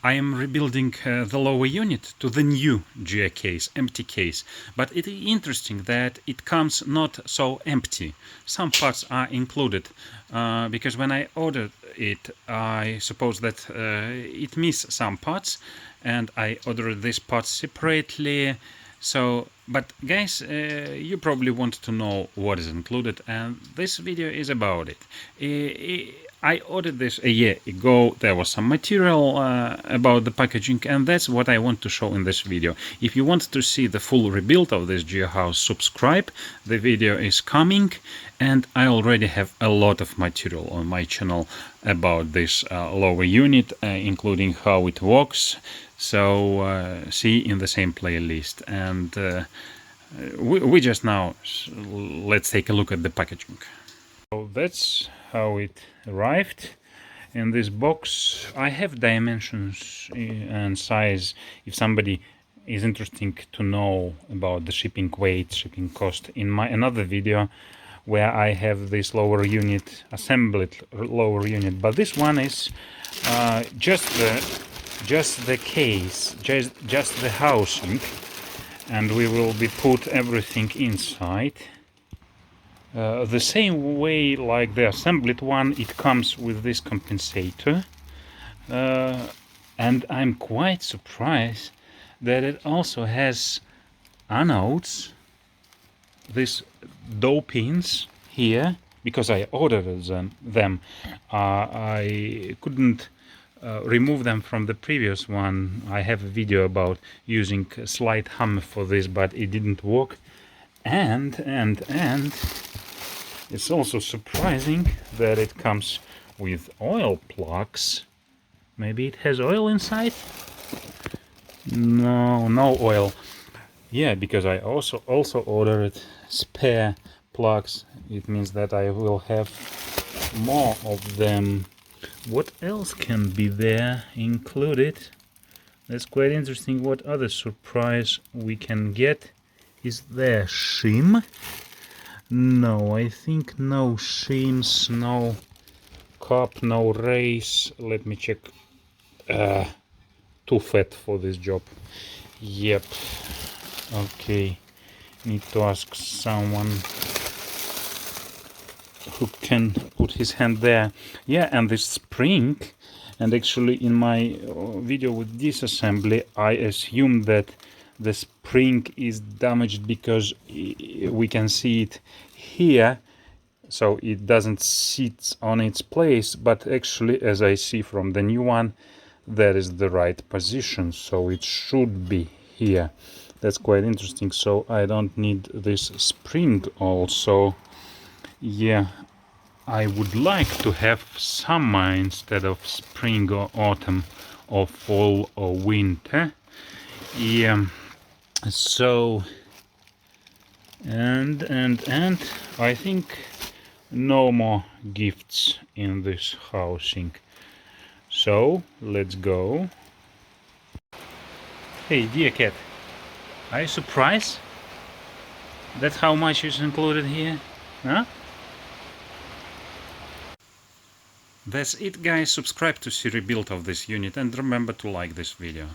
I am rebuilding the lower unit to the new gear case, empty case. But it is interesting that it comes not so empty. Some parts are included because when I ordered it, I suppose that it missed some parts, and I ordered this part separately. So, but guys, you probably want to know what is included, and this video is about it. I ordered this a year ago. There was some material about the packaging, and that's what I want to show in this video. If you want to see the full rebuild of this gear house, subscribe. The video is coming, and I already have a lot of material on my channel about this lower unit, including how it works. So see in the same playlist. And we just now, let's take a look at the packaging. So that's how it arrived in this box. I have dimensions and size if somebody is interested to know about the shipping weight, shipping cost, in my another video where I have this lower unit, assembled lower unit. But this one is just the case, just the housing, and we will be put everything inside. The same way like the assembled one, it comes with this compensator, and I'm quite surprised that it also has anodes, these dowel pins here, because I ordered them. I couldn't remove them from the previous one. I have a video about using a slide hammer for this, but it didn't work. And it's also surprising that it comes with oil plugs. Maybe it has oil inside? No oil. Yeah, because I also ordered spare plugs. It means that I will have more of them. What else can be there included? That's quite interesting. What other surprise we can get? Is there shim? No, I think no shims, no cup, no race. Let me check. Too fat for this job. Yep. Okay. Need to ask someone who can put his hand there. Yeah, and this spring. And actually in my video with disassembly, I assumed that the spring is damaged because we can see it here, so it doesn't sit on its place, but actually, as I see from the new one, that is the right position, so it should be here. That's quite interesting. So I don't need this spring also. Yeah, I would like to have summer instead of spring or autumn or fall or winter. Yeah. So and I think no more gifts in this housing. So let's go. Hey, dear cat, are you surprised? That's how much is included here, huh? That's it, guys. Subscribe to see rebuild of this unit, and remember to like this video.